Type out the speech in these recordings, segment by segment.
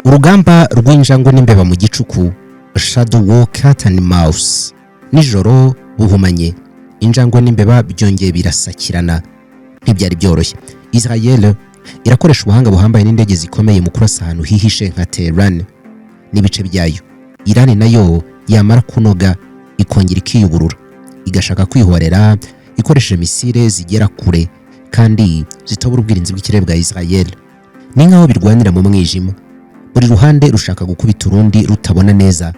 urugamba rw'injangwe n'imbeba mu gicuku, Shadow War Cat and Mouse. Nijoro buhumanye, injangwe n'imbeba byongeye birasakirana. Ntibyari byoroshye. Israel irakoresha ubuhanga buhambaye n'indege zikomeye mu kurasa ahantu hihishe nka Tehran n'ibice byayo. Iran nayo yamara kunoga ikongera ikiyuburura, igashaka kwihorera ikoresheje misile zigera kure kandi zitobura ubwirinzi bw'ikirere bwa Israel. Ni nkaho birwanira mu mwijima, buri ruhande rushaka gukubita urundi rutabona neza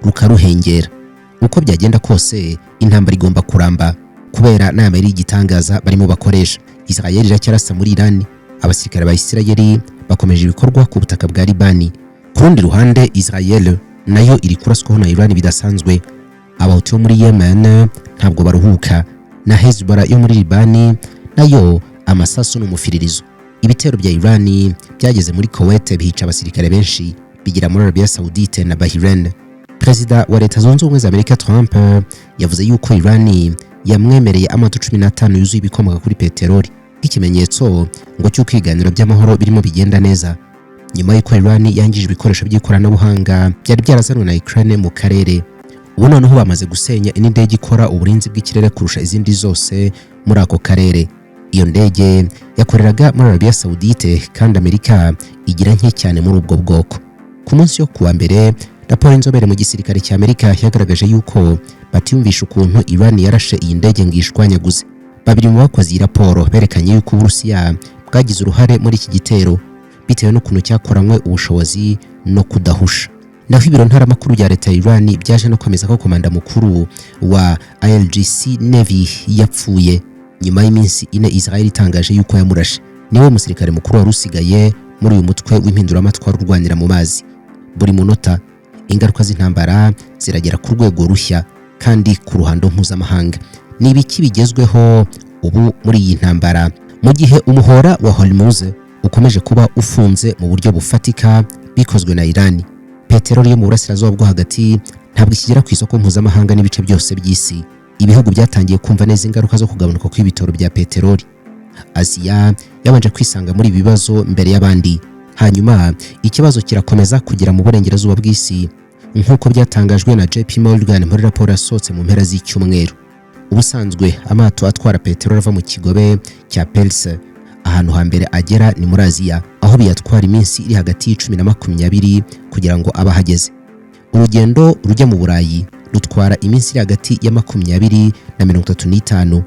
rukaruhengera. Uko byagenda kose intambara igomba kuramba kubera n'aya igitangaza barimo bakoresha. Israel iracyarasa muri Iran, abasirikare ba Israel bakomeje ibikorwa ku butaka bwa Libani. Ku rundi ruhande Israel nayo iri kuraswaho na Iran bidasanzwe. Abahuti bo muri Yemen ntabwo baruhuka, na Hezbollah yo muri Libani nayo amasasu n'umufiririzo. Ibitero bya Iran byageze muri Kuwait bihica abasirikare benshi, bigira muri Arabia Saudite na Bahrain. Perezida wa Leta Zunze Ubumwe za Amerika Trump yavuze yuko Iran yamwemereye amato 15 yuzuye ibikomoka kuri peteroli nk'ikimenyetso ngo cy'uko ibiganiro by'amahoro birimo bigenda neza, nyuma y'uko Iran yangije ibikoresho by'ikoranabuhanga byari byarazanwe na Ukraine mu karere. Ubu noneho bamaze gusenya indege ikora uburinzi bw'ikirere kurusha izindi zose muri ako karere. Iyo ndege yakoreraga muri Arabia Saudite kandi Amerika igira nke cyane muri ubwo bwoko. Ku munsi yo kuwa mbere, raporo y'inzobere mu gisirikare cya Amerika yagaragaje yuko batiyumvisha ukuntu Iran yarashe iyi ndege ngo ishwanyaguze. Babiri mu bakoze iyi raporo berekanye yuko Uburusiya bwagize uruhare muri iki gitero bitewe n'ukuntu cyakoranywe ubushobozi no kudahusha. Naho ibiro ntaramakuru bya leta ya Iran byaje no kwemeza ko komanda mukuru wa ILGC Navy yapfuye nyuma y'iminsi ine Israel itangaje yuko yamurashe. Niwe musirikare mukuru wari usigaye muri uyu mutwe w'impinduramatwara urwanira mu mazi. Buri munota ingaruka z'intambara ziragera ku rwego rushya kandi ku ruhando mpuzamahanga. Ni ibiki bigezweho ubu muri iyi ntambara? Mu gihe umuhora wa Hormuz ukomeje kuba ufunze mu buryo bufatika bikozwe na Iran, peteroli yo mu burasirazuba bwo hagati ntabwo ikigera ku isoko mpuzamahanga n'ibice byose by'isi. Ibihugu byatangiye kumva neza ingaruka zo kugabanuka kw'ibitoro bya peteroli. Aziya yabanje kwisanga muri ibibazo mbere y'abandi, hanyuma ikibazo kirakomeza kugera mu burengerazuba bw'isi nk'uko byatangajwe na JP Morgan muri raporo yasohotse mu mpera z'icyumweru. Ubusanzwe amato atwara peteroli ava mu kigobe cya Perse ahantu hambere agera ni muri Aziya, aho biyatwara iminsi iri hagati y'10 na 20 kugira ngo abahageze. Urugendo rujya mu Burayi rutwara iminsi iri hagati ya 20 na 35.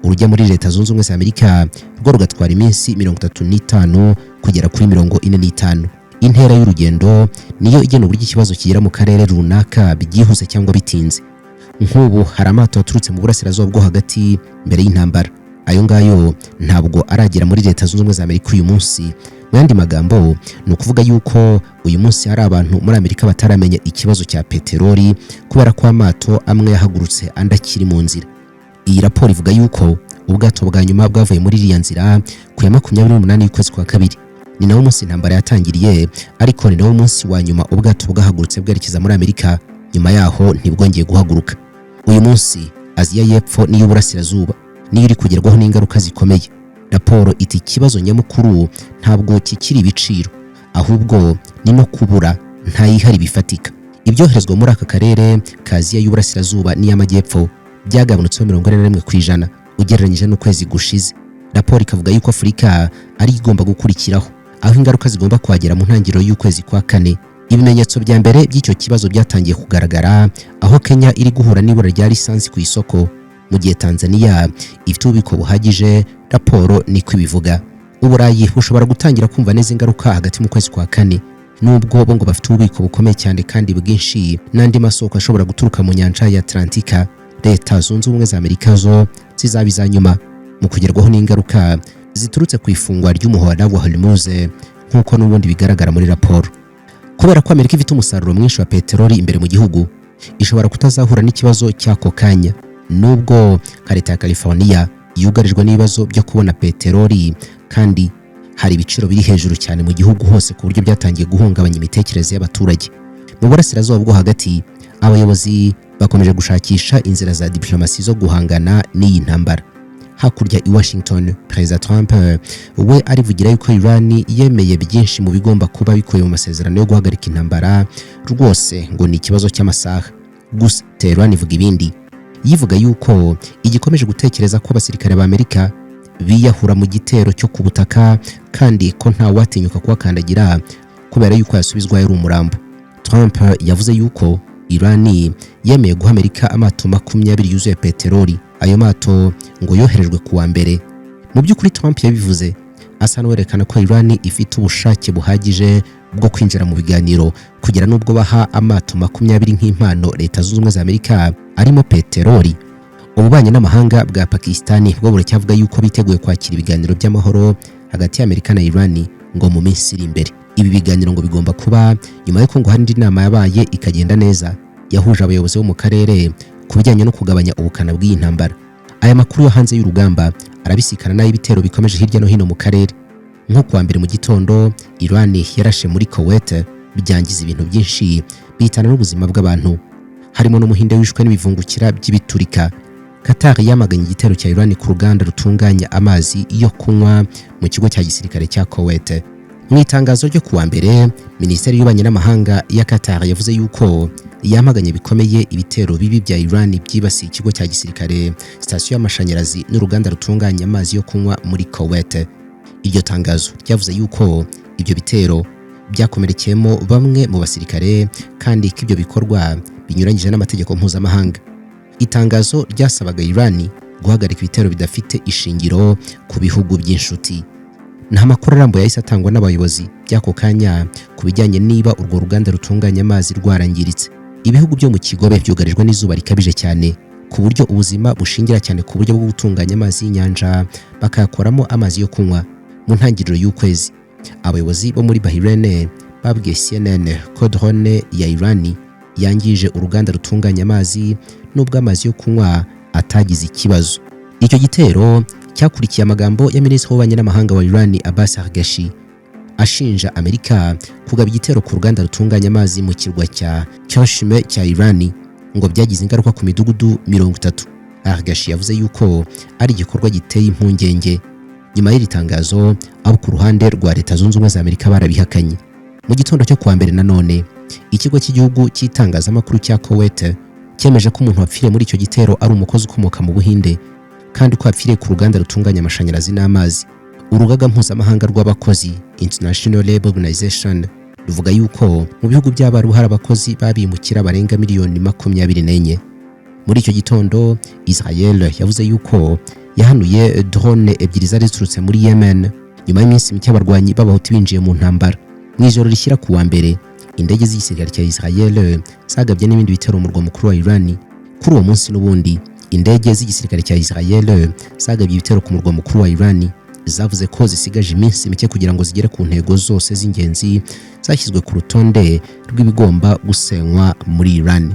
Urujya muri Leta Zunze Ubumwe za Amerika rwo rugatwara iminsi 35 kugera kuri 45. Intera y'urugendo niyo igena uburyo ikibazo kigera mu karere runaka byihuse cyangwa bitinze. Nk'ubu hari amato aturutse mu burasirazuba bwo hagati mbere y'intambara. Ayo ngayo ntabwo aragera muri Leta Zunze Ubumwe za Amerika uyu munsi. Mu yandi magambo ni ukuvuga yuko uyu munsi hari abantu muri Amerika bataramenya ikibazo cya peteroli kubera ko amato amwe yahagurutse andi akiri mu nzira. Iyi raporo ivuga yuko ubwato bwa nyuma bwavuye muri iriya nzira ku ya 28 y'ukwezi kwa kabiri. Ni nawo munsi intambara yatangiriye, ariko ni nawo munsi wa nyuma ubwato bwahagurutse bwerekeza muri Amerika. Nyuma yaho ntibwongeye guhaguruka. Uyu munsi Aziya y'Epfo niyo burasirazuba niyo iri kugerwaho n'ingaruka zikomeye. Raporo iti ikibazo nyamukuru ntabwo kikiri ibiciro, ahubwo ni no kubura ntayihari bifatika. Ibyoherezwa muri aka karere ka Aziya y'Uburasirazuba n'iy'Amajyepfo byagabanutseho 41% ugereranyije n'ukwezi gushize. Raporo ikavuga yuko Afurika ari igomba gukurikiraho, aho ingaruka zigomba kuhagera mu ntangiriro y'ukwezi kwa kane. Ibimenyetso bya mbere by'icyo kibazo byatangiye kugaragara aho Kenya iri guhura n'ibura rya lisansi ku isoko, mu gihe Tanzania ifite ububiko buhagije. Raporo niko ibivuga. Uburayi bushobora gutangira kumva neza ingaruka hagati mu kwezi kwa kane, nubwo bo ngo bafite ububiko bukomeye cyane kandi bwinshi n'andi masoko ashobora guturuka mu nyanja ya Atlantika. Leta Zunze Ubumwe za Amerika zo zizabiza nyuma mu kugerwaho n'ingaruka ziturutse ku ifungwa ry'umuhora wa Hormuz nk'uko n'ubundi bigaragara muri raporo. Kubera ko Amerika ifite umusaruro mwinshi wa peteroli imbere mu gihugu, ishobora kutazahura n'ikibazo cy'ako kanya, nubwo Leta ya California yugarijwe n'ibibazo byo kubona peteroli kandi hari ibiciro biri hejuru cyane mu gihugu hose ku buryo byatangiye guhungabanya imitekerereze y'abaturage. Mu burasirazuba bwo hagati abayobozi bakomeje gushakisha inzira za diplomasi zo guhangana n'iyi ntambara. hakurya i Washington Perezida Trump we arivugira yuko Iran yemeye byinshi mu bigomba kuba bikuye mu masezerano yo guhagarika intambara rwose ngo ni ikibazo cy'amasaha. Gusa Tehran ivuga ibindi, yivuga yuko igikomeje gutekereza ko abasirikare ba Amerika biyahura mu gitero cyo ku butaka kandi ko nta watinyuka kubakandagira kubera yuko yasubizwa yari umurambo. Trump yavuze yuko Iran yemeye guha Amerika amato 20 yuzuye peteroli. Ayo mato ngo yoherejwe kuwa mbere. Mu by'ukuri Trump yabivuze asa n'uwerekana ko Iran ifite ubushake buhagije bwo kwinjira mu biganiro kugira nubwo baha amato 20 nk'impano Leta Zunze Ubumwe za Amerika arimo peteroli. Ububanyi n'amahanga bwa Pakistan bwo buracyavuga yuko biteguye kwakira ibiganiro by'amahoro hagati ya Amerika na Iran ngo mu minsi iri imbere. Ibi biganiro ngo bigomba kuba nyuma y'uko ngo hari indi nama yabaye ikagenda neza yahuje abayobozi bo mu karere ku bijyanye no kugabanya ubukana bw'iyi ntambara. Aya makuru yo hanze y'urugamba arabisikana n'ay'ibitero bikomeje hirya no hino mu karere. Nko kuwa mbere mu gitondo Iran yarashe muri Kuwait byangiza ibintu byinshi bitana n'ubuzima bw'abantu, harimo n'umuhinde wishwe n'ibivungukira by'ibiturika. Qatar yamaganye igitero cya Iran ku ruganda rutunganya amazi yo kunywa mu kigo cya gisirikare cya Kuwait. Mu itangazo ryo kuwa mbere, Minisiteri y'Ububanyi n'Amahanga ya Qatar yavuze yuko yamaganye bikomeye ibitero bibi bya Iran byibasiye ikigo cya gisirikare, sitasiyo y'amashanyarazi n'uruganda rutunganya amazi yo kunywa muri Kuwait. Iryo tangazo ryavuze yuko ibyo bitero byakomerekeyemo bamwe mu basirikare kandi ko ibyo bikorwa binyuranyije n'amategeko mpuzamahanga. Itangazo ryasabaga Iran guhagarika ibitero bidafite ishingiro ku bihugu by'inshuti. Nta makuru arambuye yahise atangwa n'abayobozi by'ako kanya ku bijyanye niba urwo ruganda rutunganya amazi rwarangiritse. Ibihugu byo mu kigobe byugarijwe n'izuba rikabije cyane ku buryo ubuzima bushingira cyane ku buryo bwo gutunganya amazi y'inyanja bakayakoramo amazi yo kunywa. Mu ntangiriro y'ukwezi, abayobozi bo muri Bahrain babwiye CNN ko drone ya Iran yangije uruganda rutunganya amazi nubwo amazi yo kunywa atagize ikibazo. Icyo gitero cyakurikiye amagambo ya Minisitiri w'Ububanyi n'Amahanga wa Iran Abbas Araghchi ashinja Amerika kugaba igitero ku ruganda rutunganya amazi mu kirwa cya Kashmir cya Iran ngo byagize ingaruka ku midugudu 30. Araghchi yavuze yuko ari igikorwa giteye impungenge. Nyuma y'iri tangazo, abo ku ruhande rwa Leta Zunze Ubumwe za Amerika barabihakanye. Mu gitondo cyo kuwa mbere nanone, ikigo cy'igihugu cy'itangazamakuru cya Kuwait cyemeje ko umuntu wapfiriye muri icyo gitero ari umukozi ukomoka mu Buhinde kandi ko yapfiriye ku ruganda rutunganya amashanyarazi n'amazi. Urugaga mpuzamahanga rw'abakozi International Labour Organization ruvuga yuko mu bihugu by'Abarabu hari abakozi babimukira barenga miliyoni 24. Muri icyo gitondo Israel yavuze yuko yahanuye drone ebyiri zari ziturutse muri Yemen nyuma y'iminsi mike abarwanyi b'abahuti binjiye mu ntambara. Mu ijoro rishyira kuwa mbere, indege z'igisirikare cya Israel zagabye n'ibindi bitero mu murwa mukuru wa Iran. Kuri uwo munsi n'ubundi, indege z'igisirikare cya Israel zagabye ibitero ku murwa mukuru wa Iran, zavuze ko zisigaje iminsi mike kugira ngo zigere ku ntego zose z'ingenzi zashyizwe ku rutonde rw'ibigomba gusenywa muri Iran.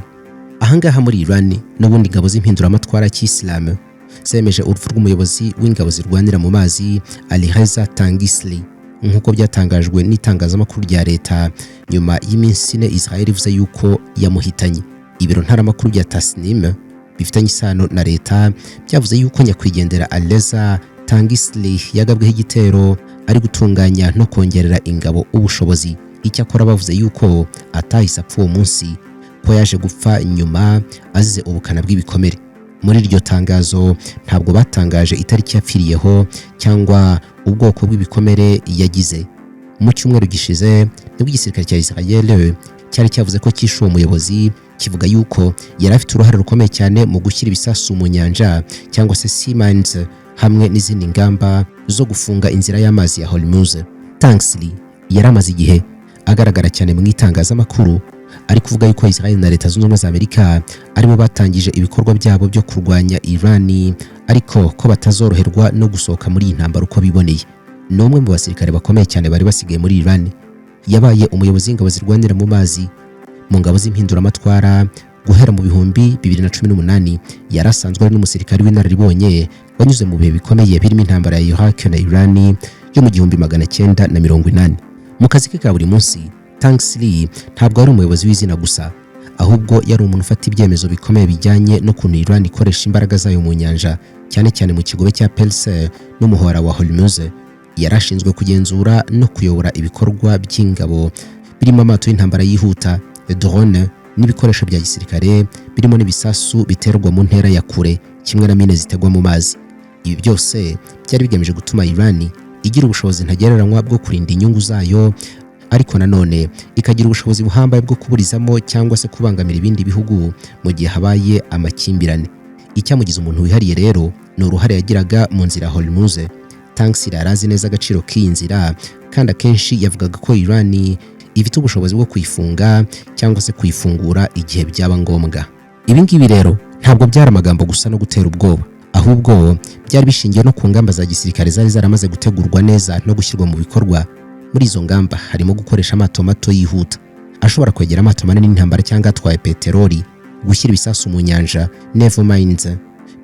Ahangaha muri Iran n'ubundi ngabo z'impinduramatwara cy'Islam zemeje urupfu rw'umuyobozi w'ingabo zirwanira mu mazi Ali Reza Tangisli nk'uko byatangajwe n'itangazamakuru rya leta nyuma y'iminsi 4 Israel ivuze yuko yamuhitanye. Ibiro ntaramakuru bya Tasnim bifitanye isano na leta byavuze yuko nyakwigendera Ali Reza Tangisli yagabweho igitero ari gutunganya no kongerera ingabo ubushobozi. Icyakora bavuze yuko atahise apfa uwo munsi, ko yaje gupfa nyuma azize ubukana bw'ibikomere. Muri iryo tangazo ntabwo batangaje itariki yapfiriyeho cyangwa ubwoko bw'ibikomere yagize. Mu cyumweru gishize nibwo igisirikare cya Israel cyari cyavuze ko cyishe uwo muyobozi, kivuga yuko yari afite uruhare rukomeye cyane mu gushyira ibisasu mu nyanja cyangwa se sea mines hamwe n'izindi ngamba zo gufunga inzira y'amazi ya Hormuz. Tangisli yari amaze igihe agaragara cyane mu itangazamakuru ari kuvuga yuko Israel na Leta Zunze Ubumwe za Amerika aribo batangije ibikorwa byabo byo kurwanya Iran, ariko ko batazoroherwa no gusohoka muri iyi ntambara uko biboneye. N'umwe mu basirikare bakomeye cyane bari basigaye muri Iran, yabaye umuyobozi w'ingabo zirwanira mu mazi mu ngabo z'impinduramatwara guhera mu bihumbi 2018. Yari asanzwe ari n'umusirikare w'inararibonye wanyuze mu bihe bikomeye birimo intambara ya Iraq na Iran yo mu 1980. Mu kazi ke ka buri munsi, Tangisli ntabwo ari umuyobozi w'izina gusa, ahubwo yari umuntu ufata ibyemezo bikomeye bijyanye no kuntu Iran ikoresha imbaraga zayo mu nyanja, cyane cyane mu kigobe cya Perse n'umuhora wa Hormuz. Yarashinzwe kugenzura no kuyobora ibikorwa by'ingabo birimo amato y'intambara yihuta, drone n'ibikoresho bya gisirikare birimo n'ibisasu biterwa mu ntera ya kure, kimwe na mine zitegwa mu mazi. Ibi byose byari bigamije gutuma Iran igira ubushobozi ntagereranywa bwo kurinda inyungu zayo, ariko nanone ikagira ubushobozi buhambaye bwo kuburizamo cyangwa se kubangamira ibindi bihugu mu gihe habaye amakimbirane. Icyamugize umuntu wihariye rero ni uruhare yagiraga mu nzira Hormuz. Tanks yarazi neza agaciro k'iyi nzira, kandi akenshi yavugaga ko Iran ifite ubushobozi bwo kuyifunga cyangwa se kuyifungura igihe byaba ngombwa. Ibi ngibi rero ntabwo byari amagambo gusa no gutera ubwoba, ahubwo byari bishingiye no ku ngamba za gisirikare zari zaramaze gutegurwa neza no gushyirwa mu bikorwa. Muri izo ngamba harimo gukoresha amato mato yihuta ashobora kwegera amato manini y'intambara cyangwa atwaye peteroli, gushyira ibisasu mu nyanja naval mines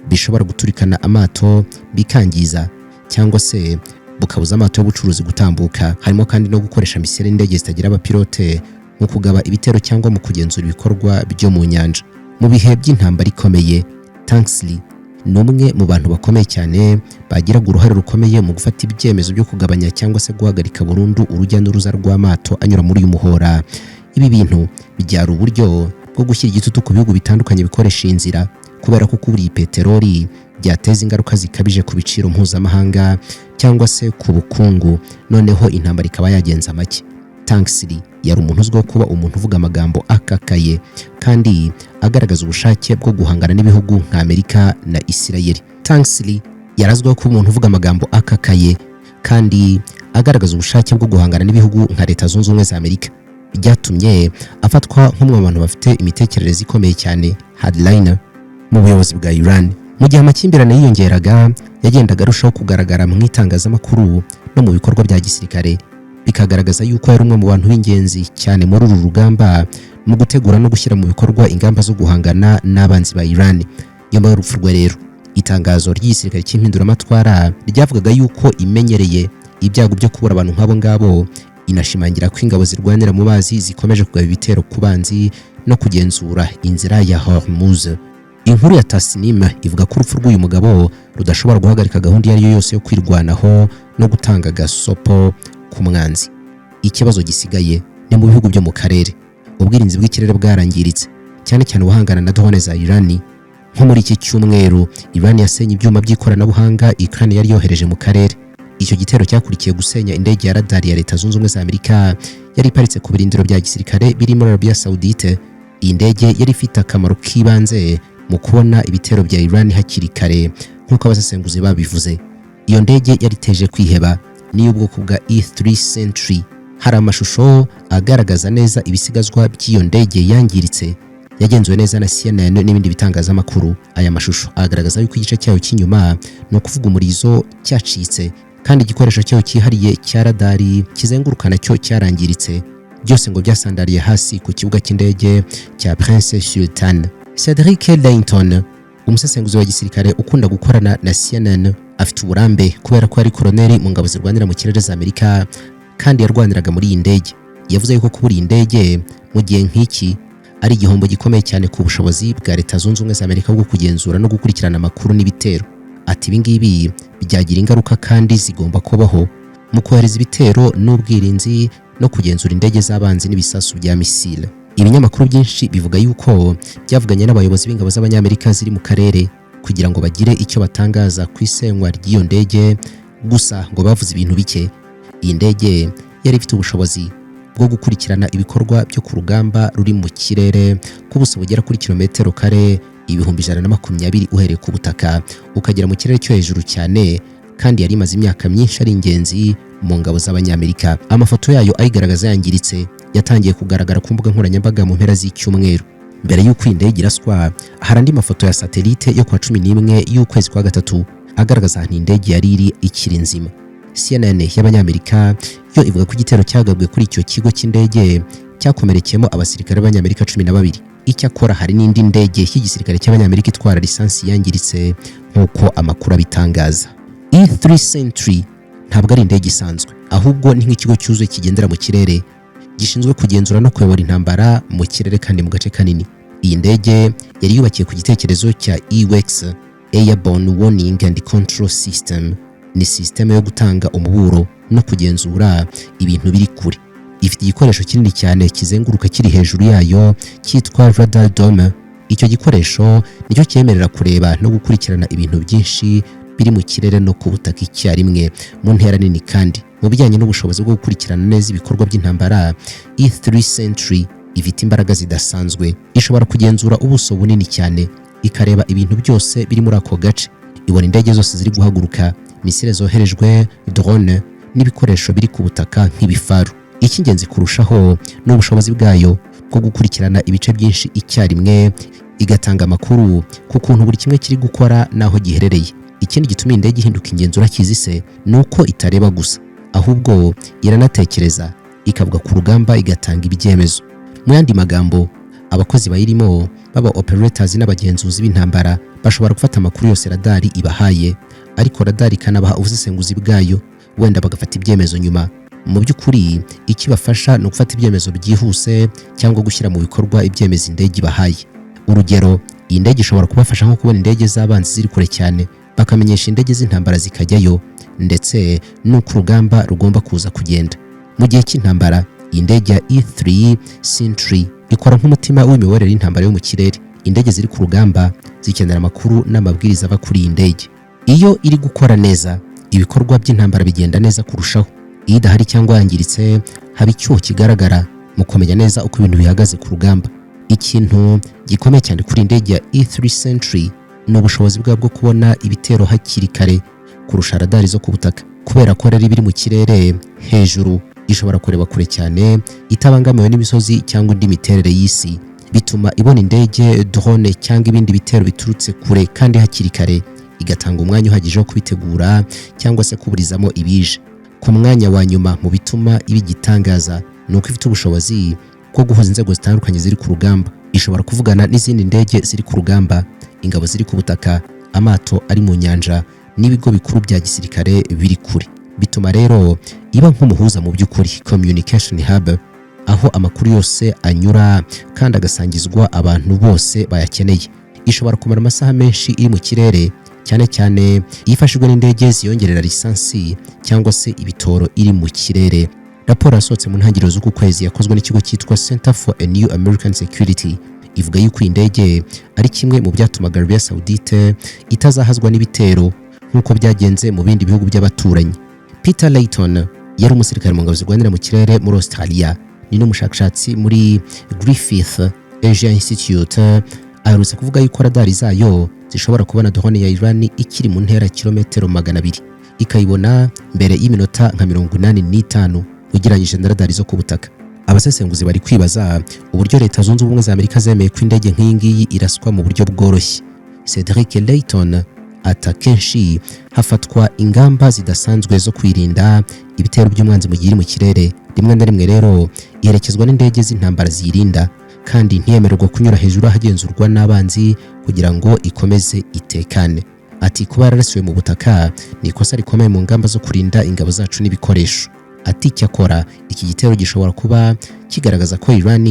bishobora guturikana amato bikangiza cyangwa se bukabuza amato y'ubucuruzi gutambuka. Harimo kandi no gukoresha misile n'indege zitagira abapilote mu kugaba ibitero cyangwa mu kugenzura ibikorwa byo mu nyanja. Mu bihe by'intambara ikomeye, Tanksley ni umwe mu bantu bakomeye cyane bagiraga uruhare rukomeye mu gufata ibyemezo byo kugabanya cyangwa se guhagarika burundu urujya n'uruza rw'amato anyura muri uyu muhora. Ibi bintu byari uburyo bwo gushyira igitutu ku bihugu bitandukanye bikoresha iyi nzira, kubera ko kubura iyi peteroli byateza ingaruka zikabije ku biciro mpuzamahanga cyangwa se ku bukungu, noneho intambara ikaba yagenza make. Tanksley yari umuntu uzwiho kuba umuntu uvuga amagambo akakaye kandi agaragaza ubushake bwo guhangana n'ibihugu nka Amerika na Isirayeli. Tanksley yarazwiho kuba umuntu uvuga amagambo akakaye kandi agaragaza ubushake bwo guhangana n'ibihugu nka Leta Zunze Ubumwe za Amerika. Byatumye afatwa nk'umwe mu bantu bafite imitekerereze ikomeye cyane, hardliner, mu buyobozi bwa Iran. Mu gihe amakimbirane yiyongeraga, yagendaga arushaho kugaragara mu itangazamakuru no mu bikorwa bya gisirikare, bikagaragaza yuko yari umwe mu bantu b'ingenzi cyane muri uru rugamba mu gutegura no gushyira mu bikorwa ingamba zo guhangana n'abanzi ba Iran. Nyuma y'urupfu rwe rero, itangazo ry'igisirikare cy'impinduramatwara ryavugaga yuko imenyereye ibyago byo kubura abantu nk'abo ngabo, inashimangira ko ingabo zirwanira mu mazi zikomeje kugaba ibitero ku banzi no kugenzura inzira ya Hormuz. Inkuru ya Tasnim ivuga ko urupfu rw'uyu mugabo rudashobora guhagarika gahunda iyo ari yo yose yo kwirwanaho no gutanga gasopo ku mwanzi. Ikibazo gisigaye ni mu bihugu byo mu karere. Ubwirinzi bw'ikirere bwarangiritse, cyane cyane ubuhangana na drone za Iran. Nko muri iki cyumweru, Iran yasenye ibyuma by'ikoranabuhanga Ukraine yari yohereje mu karere. Icyo gitero cyakurikiye gusenya indege ya radar ya Leta Zunze Ubumwe za Amerika yari iparitse ku birindiro bya gisirikare biri muri Arabia Saudite. Iyi ndege yari ifite akamaro k'ibanze mu kubona ibitero bya Iran hakiri kare, nk'uko abasesenguzi babivuze. Iyo ndege yari iteje kwiheba, ni ubwoko bwa E3 Sentry. Hari amashusho agaragaza neza ibisigazwa by'iyo ndege yangiritse, yagenzuwe neza na CNN n'ibindi bitangazamakuru. Aya mashusho agaragaza yuko igice cyayo cy'inyuma, no kuvuga umurizo, cyacitse, kandi igikoresho cyayo cyihariye cya radari kizengurukana cyo cyarangiritse. Byose ngo byasandariye hasi ku kibuga cy'indege cya Prince Sultan. Cedric Layton, umusesenguzi wa gisirikare ukunda gukorana na CNN, afite uburambe kubera ko ari koloneli mu ngabo zirwanira mu kirere za Amerika kandi yarwaniraga muri iyi ndege. Yavuze yuko kubura iyi ndege mu gihe nk'iki ari igihombo gikomeye cyane ku bushobozi bwa Leta Zunze Ubumwe za Amerika bwo kugenzura no gukurikirana amakuru n'ibitero. Ati ibi ngibi byagira ingaruka kandi zigomba kubaho mu kohereza ibitero n'ubwirinzi no kugenzura indege z'abanzi n'ibisasu bya misile. Ibinyamakuru byinshi bivuga yuko byavuganye n'abayobozi b'ingabo z'abanyamerika ziri mu karere kugira ngo bagire icyo batangaza ku isenywa ry'iyo ndege, gusa ngo bavuze ibintu bike. Iyi ndege yari ifite ubushobozi bwo gukurikirana ibikorwa byo ku rugamba ruri mu kirere ku buso bugera kuri kilometero kare 120 uhereye ku butaka ukagera mu kirere cyo hejuru cyane, kandi yari imaze imyaka myinshi ari ingenzi mu ngabo z'abanyamerika. Amafoto yayo ayigaragaza yangiritse yatangiye kugaragara ku mbuga nkoranyambaga mu mpera z'icyumweru. Mbere y'uko indege iraswa, hari andi mafoto ya satellite yo kwa 11 y'ukwezi kwa gatatu agaragaza ahantu indege yari iri ikiri nzima. CNN y'abanyamerika yo ivuga ko igitero cyagabwe kuri icyo kigo cy'indege cyakomerekeyemo abasirikare b'abanyamerika 12. Icyakora hari n'indi ndege y'igisirikare cy'abanyamerika itwara lisansi yangiritse nk'uko amakuru abitangaza. E3 Sentry ntabwo ari indege isanzwe, ahubwo ni nk'ikigo cyuzuye kigendera mu kirere gishinzwe kugenzura no kuyobora intambara mu kirere kandi mu gace kanini. Iyi ndege yari yubakiye ku gitekerezo cya EWACS, Airborne Warning and Control System. Ni systeme yo gutanga umuburo no kugenzura ibintu biri kure. Ifite igikoresho kinini cyane kizenguruka kiri hejuru yayo cyitwa radar dome. Icyo gikoresho nicyo cyemerera kureba no gukurikirana ibintu byinshi biri mu kirere no ku butaka icyarimwe mu ntera nini. Kandi mu bijyanye n'ubushobozi bwo gukurikirana neza ibikorwa by'intambara, E3 Sentry ifite imbaraga zidasanzwe. Ishobora kugenzura ubuso bunini cyane, ikareba ibintu byose biri muri ako gace. Ibona indege zose ziri guhaguruka, misile zoherejwe, drone n'ibikoresho biri ku butaka nk'ibifaru. Icy'ingenzi kurushaho ni ubushobozi bwayo bwo gukurikirana ibice byinshi icyarimwe, igatanga amakuru ku kuntu buri kimwe kiri gukora n'aho giherereye. Ikindi gituma indege ihinduka ingenzura kizise ni uko itareba gusa, ahubwo iranatekereza, ikavuga ku rugamba, igatanga ibyemezo. Mu yandi magambo, abakozi bayirimo baba operators n'abagenzuzi b'intambara bashobora gufata amakuru yose radari ibahaye, ariko radari ikanabaha ubusesenguzi bwayo, wenda bagafata ibyemezo nyuma. Mu by'ukuri ikibafasha ni ugufata ibyemezo byihuse cyangwa gushyira mu bikorwa ibyemezo indege ibahaye. Urugero, iyi ndege ishobora kubafasha nko kubona indege z'abanzi ziri kure cyane, bakamenyesha indege z'intambara zikajyayo, ndetse n'uko urugamba rugomba kuza kugenda. Mu gihe cy'intambara, iyi ndege ya E3 Sentry ikora nk'umutima w'imiyoborere y'intambara yo mu kirere. Indege ziri ku rugamba zikenera amakuru n'amabwiriza ava kuri iyi ndege. Iyo iri gukora neza, ibikorwa by'intambara bigenda neza kurushaho. Iyo idahari cyangwa yangiritse, haba icyuho kigaragara mu kumenya neza uko ibintu bihagaze ku rugamba. Ikintu gikomeye cyane kuri indege ya E3 Sentry ni ubushobozi bwabo bwo kubona ibitero hakiri kare kurusha radari zo ku butaka. Kubera ko rero biri mu kirere hejuru, ishobora kureba kure cyane itabangamiwe n'imisozi cyangwa indi miterere y'isi, bituma ibona indege, drone cyangwa ibindi bitero biturutse kure kandi hakiri kare, igatanga umwanya uhagije wo kubitegura cyangwa se kuburizamo ibije. Ku mwanya wa nyuma mu bituma ibigitangaza ni uko ifite ubushobozi bwo guhuza inzego zitandukanye ziri ku rugamba. Ishobora kuvugana n'izindi ndege ziri ku rugamba, ingabo ziri ku butaka, amato ari mu nyanja n'ibigo bikuru bya gisirikare biri kure. Bituma rero iba nk'umuhuza mu by'ukuri, communication hub, aho amakuru yose anyura kandi agasangizwa abantu bose bayakeneye. Ishobora kumara amasaha menshi iri mu kirere, cyane cyane yifashishwa n'indege ziyongerera lisansi cyangwa se ibitoro iri mu kirere. Raporo yasohotse mu ntangiriro z'uku kwezi yakozwe n'ikigo cyitwa Center for a New American Security ivuga yuko iyi ndege ari kimwe mu byatumaga Arabia Saudite itazahazwa n'ibitero nk'uko byagenze mu bindi bihugu by'abaturanyi. Peter Layton yari umusirikare mu ngabo zirwanira mu kirere muri Australia, ni n'umushakashatsi muri Griffith Asia Institute. Aherutse kuvuga yuko radari zayo zishobora kubona drone ya Iran ikiri mu ntera kilometero 200, ikayibona mbere y'iminota nka 85 ugereranyije na radari zo ku butaka. Abasesenguzi bari kwibaza uburyo Leta Zunze Ubumwe za Amerika zemeye ko indege nk'iyi ngiyi iraswa mu buryo bworoshye. Cedric Layton atakenshi hafatwa ingamba zidasanzwe zo kwirinda ibitero by'umwanzi mu gihe iri mu kirere. Rimwe na rimwe rero iherekezwa n'indege z'intambara ziyirinda, kandi ntiyemererwa kunyura hejuru ahagenzurwa n'abanzi kugira ngo ikomeze itekane. Ati kuba yararasiwe mu butaka ni ikosa rikomeye mu ngamba zo kurinda ingabo zacu n'ibikoresho. Ati cyakora iki gitero gishobora kuba kigaragaza ko Iran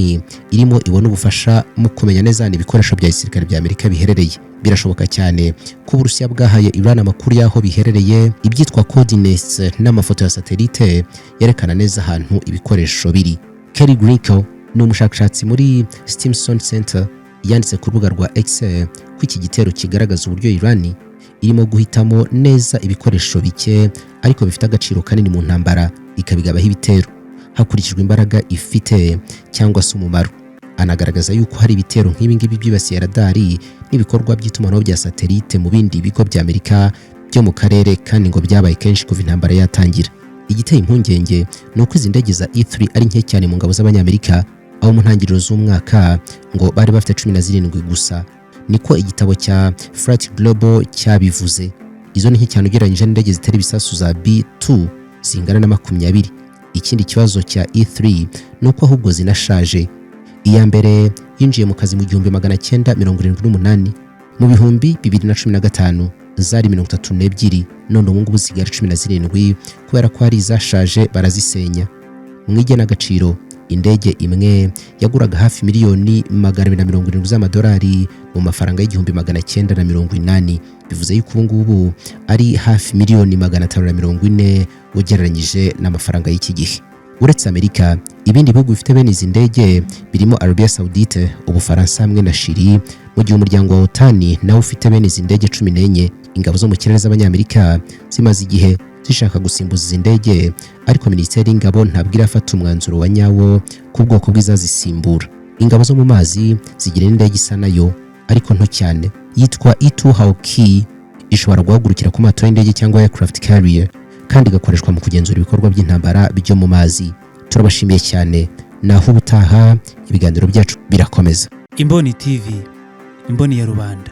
irimo ibona ubufasha mu kumenya neza n'ibikoresho bya gisirikare bya Amerika biherereye. Birashoboka cyane ko Uburusiya bwahaye Iran amakuru y'aho biherereye, ibyitwa coordinates n'amafoto ya satellite yerekana neza ahantu ibikoresho biri. Kelly Grico ni umushakashatsi muri Stimson Center yanditse ku rubuga rwa X ko iki gitero kigaragaza uburyo Iran irimo guhitamo neza ibikoresho bike ariko bifite agaciro kanini mu ntambara, ikabigabaho ibitero hakurikijwe imbaraga ifite cyangwa se umumaro. Anagaragaza yuko hari ibitero nk'ibi ngibi byibasiye radari n'ibikorwa by'itumanaho bya satellite mu bindi bigo bya Amerika byo mu karere, kandi ngo byabaye kenshi kuva intambara yatangira. Igiteye impungenge ni uko izi ndege za E3 ari nke cyane mu ngabo z'abanyamerika, aho mu ntangiriro z'umwaka ngo bari bafite 17 gusa. Niko igitabo cya Flight Global cyabivuze. Izo ni nke cyane ugereranyije n'indege zitari ibisasu za B2 zingana na 20. Ikindi kibazo cya E3 ni uko ahubwo zinashaje. Iya mbere yinjiye mu kazi mu 1978, mu 2015 zari 32, none ubu ngubu zigara 17 kubera ko hari izashaje barazisenya. Mwige n'agaciro indege imwe yaguraga hafi miliyoni 270 z'amadolari mu mafaranga y'igihumbi 980, bivuze yuko ubu ngubu ari hafi miliyoni 540 ugereranyije n'amafaranga y'iki gihe. Uretse Amerika, ibindi bihugu bifite bene izi ndege birimo Arabia Saudite, Ubufaransa hamwe na Chili, mu gihe umuryango wa OTAN nawe ufite bene izi ndege 14. Ingabo zo mu kirere z'Abanyamerika zimaze igihe zishaka gusimbuza izi ndege, ariko Minisiteri y'Ingabo ntabwo irafata umwanzuro wa nyawo ku bwoko bw'izazisimbura. Ingabo zo mu mazi zigira indege isa nayo ariko nto cyane, yitwa E2 Hawkeye, ishobora guhagurukira ku mato y'indege cyangwa aircraft carrier kandi igakoreshwa mu kugenzura ibikorwa by'intambara byo mu mazi. Turabashimiye cyane, naho ubutaha ibiganiro byacu birakomeza. Imboni TV, imboni ya rubanda.